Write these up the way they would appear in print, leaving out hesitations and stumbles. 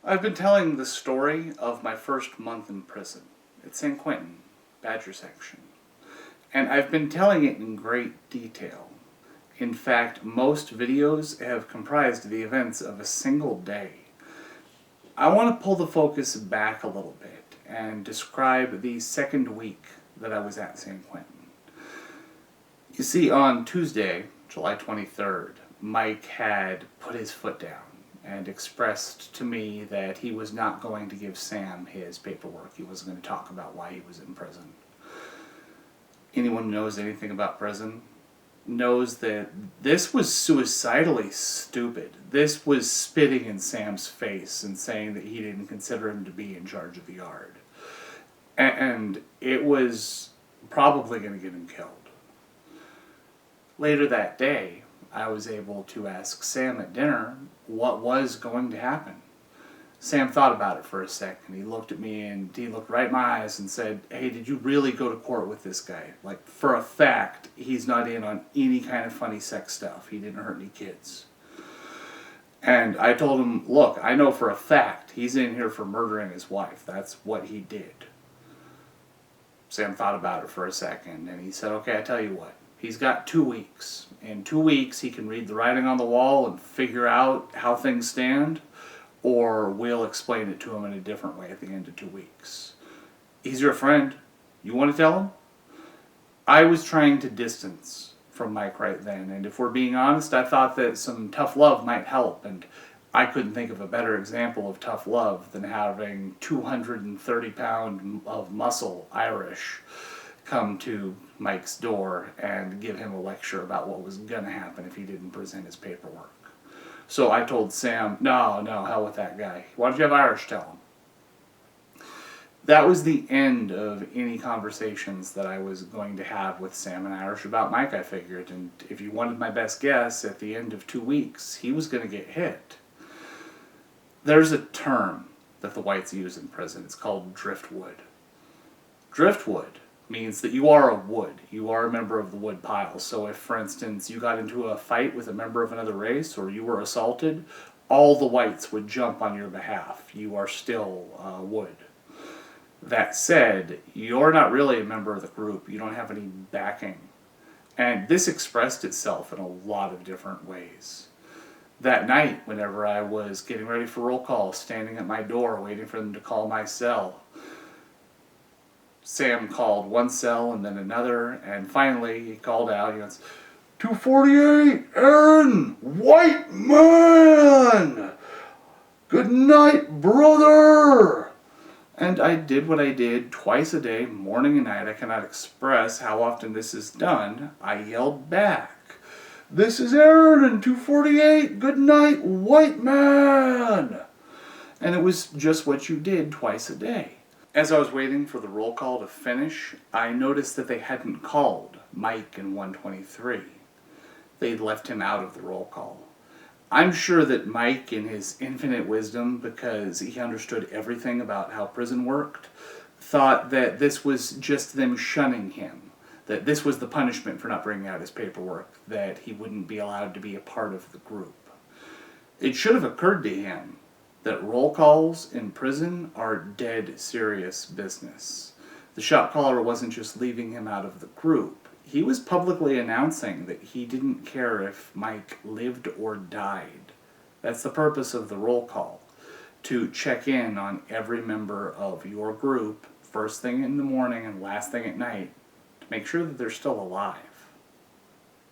I've been telling the story of my first month in prison at San Quentin, Badger Section, and I've been telling it in great detail. In fact, most videos have comprised the events of a single day. I want to pull the focus back a little bit and describe the second week that I was at San Quentin. You see, on Tuesday, July 23rd, Mike had put his foot down and expressed to me that he was not going to give Sam his paperwork. He wasn't going to talk about why he was in prison. Anyone who knows anything about prison knows that this was suicidally stupid. This was spitting in Sam's face and saying that he didn't consider him to be in charge of the yard. And it was probably going to get him killed. Later that day, I was able to ask Sam at dinner what was going to happen. Sam thought about it for a second. He looked at me and he looked right in my eyes and said, "Hey, did you really go to court with this guy? Like, for a fact, he's not in on any kind of funny sex stuff. He didn't hurt any kids." And I told him, "Look, I know for a fact he's in here for murdering his wife. That's what he did." Sam thought about it for a second and he said, "Okay, I tell you what. He's got 2 weeks. In 2 weeks, he can read the writing on the wall and figure out how things stand, or we'll explain it to him in a different way at the end of 2 weeks. He's your friend. You want to tell him?" I was trying to distance from Mike right then, and if we're being honest, I thought that some tough love might help, and I couldn't think of a better example of tough love than having 230 pound of muscle Irish come to Mike's door and give him a lecture about what was going to happen if he didn't present his paperwork. So I told Sam, no, hell with that guy. Why don't you have Irish tell him? That was the end of any conversations that I was going to have with Sam and Irish about Mike, I figured. And if you wanted my best guess, at the end of 2 weeks, he was going to get hit. There's a term that the whites use in prison. It's called driftwood. Driftwood means that you are a wood. You are a member of the wood pile. So if, for instance, you got into a fight with a member of another race or you were assaulted, all the whites would jump on your behalf. You are still wood. That said, you're not really a member of the group. You don't have any backing. And this expressed itself in a lot of different ways. That night, whenever I was getting ready for roll call, standing at my door waiting for them to call my cell, Sam called one cell and then another, and finally he called out, he goes, "248, Aaron, white man! Good night, brother!" And I did what I did twice a day, morning and night. I cannot express how often this is done. I yelled back, "This is Aaron, 248, good night, white man!" And it was just what you did twice a day. As I was waiting for the roll call to finish, I noticed that they hadn't called Mike in 123. They'd left him out of the roll call. I'm sure that Mike, in his infinite wisdom, because he understood everything about how prison worked, thought that this was just them shunning him, that this was the punishment for not bringing out his paperwork, that he wouldn't be allowed to be a part of the group. It should have occurred to him that roll calls in prison are dead serious business. The shot caller wasn't just leaving him out of the group. He was publicly announcing that he didn't care if Mike lived or died. That's the purpose of the roll call, to check in on every member of your group, first thing in the morning and last thing at night, to make sure that they're still alive.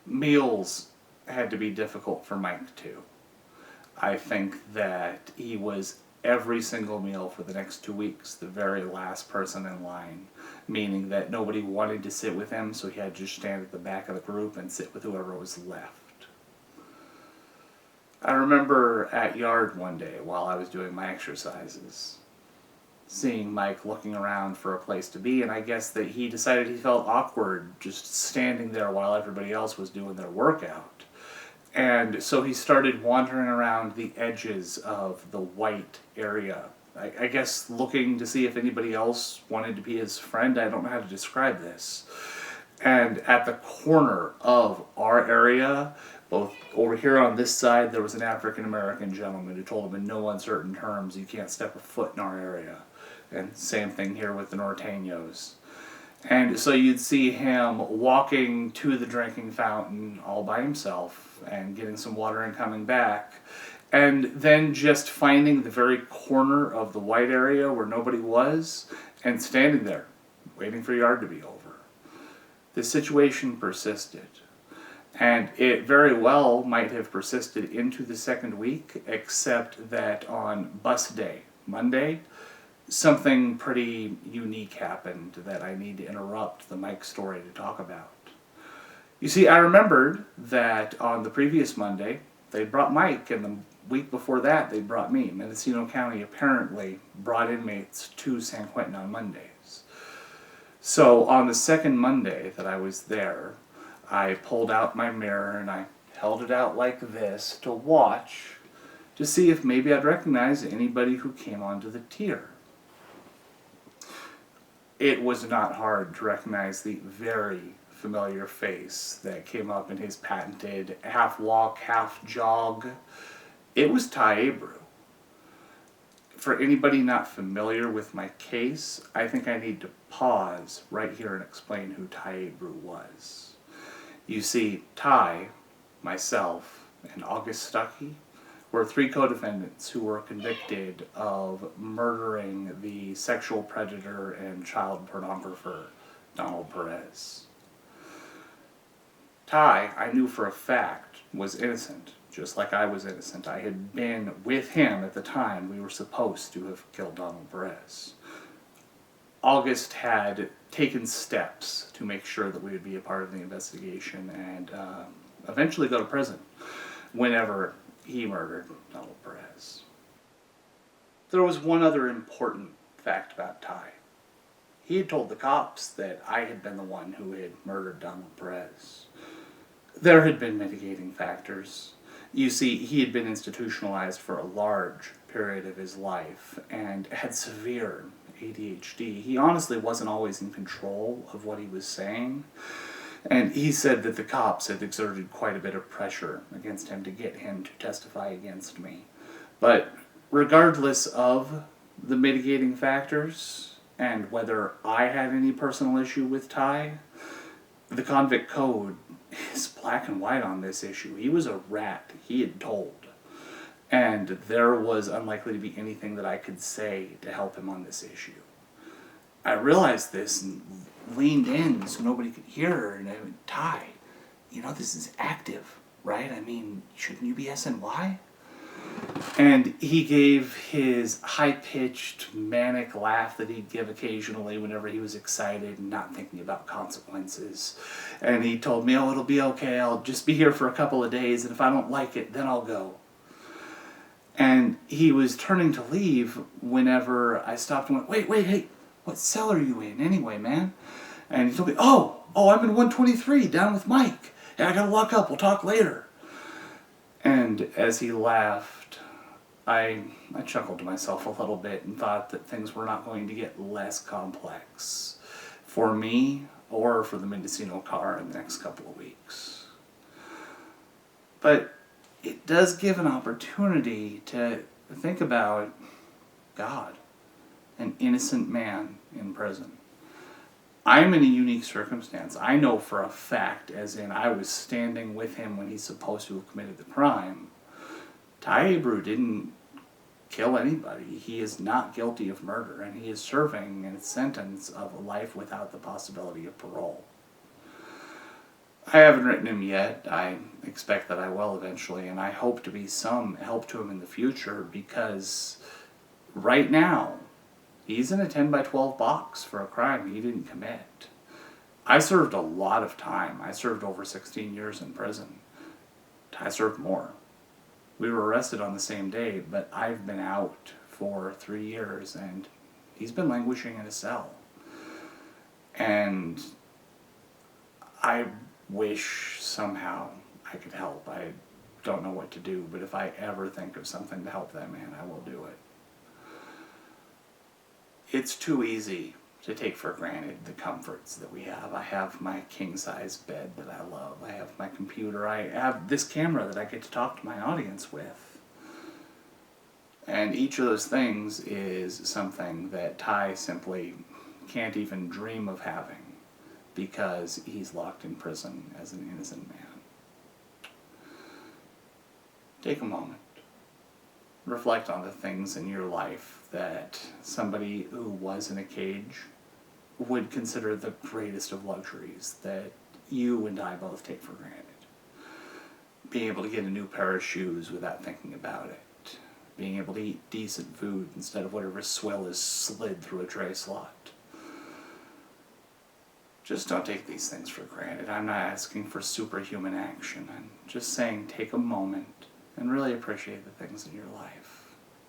Meals had to be difficult for Mike too. I think that he was every single meal for the next 2 weeks the very last person in line, meaning that nobody wanted to sit with him, so he had to just stand at the back of the group and sit with whoever was left. I remember at yard one day while I was doing my exercises, seeing Mike looking around for a place to be, and I guess that he decided he felt awkward just standing there while everybody else was doing their workout. And so he started wandering around the edges of the white area. I guess looking to see if anybody else wanted to be his friend. I don't know how to describe this. And at the corner of our area Both over here on this side, there was an African American gentleman who told him in no uncertain terms, you can't step a foot in our area. And same thing here with the Norteños. And so you'd see him walking to the drinking fountain all by himself and getting some water and coming back. And then just finding the very corner of the white area where nobody was and standing there waiting for yard to be over. The situation persisted. And it very well might have persisted into the second week, except that on bus day, Monday, something pretty unique happened that I need to interrupt the Mike story to talk about. You see, I remembered that on the previous Monday, they brought Mike, and the week before that, they brought me. Mendocino County apparently brought inmates to San Quentin on Mondays. So on the second Monday that I was there, I pulled out my mirror and I held it out like this to watch to see if maybe I'd recognize anybody who came onto the tier. It was not hard to recognize the very familiar face that came up in his patented half walk, half jog. It was Ty Abreu. For anybody not familiar with my case, I think I need to pause right here and explain who Ty Abreu was. You see, Ty, myself, and August Stuckey were three co-defendants who were convicted of murdering the sexual predator and child pornographer, Donald Perez. Ty, I knew for a fact, was innocent, just like I was innocent. I had been with him at the time we were supposed to have killed Donald Perez. August had taken steps to make sure that we would be a part of the investigation and eventually go to prison whenever he murdered Donald Perez. There was one other important fact about Ty. He had told the cops that I had been the one who had murdered Donald Perez. There had been mitigating factors. You see, he had been institutionalized for a large period of his life and had severe ADHD. He honestly wasn't always in control of what he was saying. And he said that the cops had exerted quite a bit of pressure against him to get him to testify against me. But regardless of the mitigating factors and whether I had any personal issue with Ty, the convict code is black and white on this issue. He was a rat, he had told. And there was unlikely to be anything that I could say to help him on this issue. I realized this and leaned in so nobody could hear her, and I went, Ty, you know this is active, right? I mean, shouldn't you be SNY? And he gave his high-pitched, manic laugh that he'd give occasionally whenever he was excited and not thinking about consequences. And he told me, oh, it'll be okay, I'll just be here for a couple of days, and if I don't like it, then I'll go. And he was turning to leave whenever I stopped and went, wait, hey, what cell are you in anyway, man? And he told me, oh, I'm in 123, down with Mike. Hey, I gotta lock up, we'll talk later. And as he laughed, I chuckled to myself a little bit and thought that things were not going to get less complex for me or for the Mendocino car in the next couple of weeks. But it does give an opportunity to think about God, an innocent man in prison. I'm in a unique circumstance. I know for a fact, as in I was standing with him when he's supposed to have committed the crime. Ty Abreu didn't kill anybody. He is not guilty of murder, and he is serving a sentence of a life without the possibility of parole. I haven't written him yet. I expect that I will eventually, and I hope to be some help to him in the future, because right now, he's in a 10 by 12 box for a crime he didn't commit. I served a lot of time. I served over 16 years in prison. I served more. We were arrested on the same day, but I've been out for 3 years, and he's been languishing in a cell. And I wish somehow I could help. I don't know what to do, but if I ever think of something to help that man, I will do it. It's too easy to take for granted the comforts that we have. I have my king-size bed that I love. I have my computer. I have this camera that I get to talk to my audience with. And each of those things is something that Ty simply can't even dream of having because he's locked in prison as an innocent man. Take a moment. Reflect on the things in your life that somebody who was in a cage would consider the greatest of luxuries that you and I both take for granted. Being able to get a new pair of shoes without thinking about it. Being able to eat decent food instead of whatever swill is slid through a tray slot. Just don't take these things for granted. I'm not asking for superhuman action. I'm just saying take a moment and really appreciate the things in your life.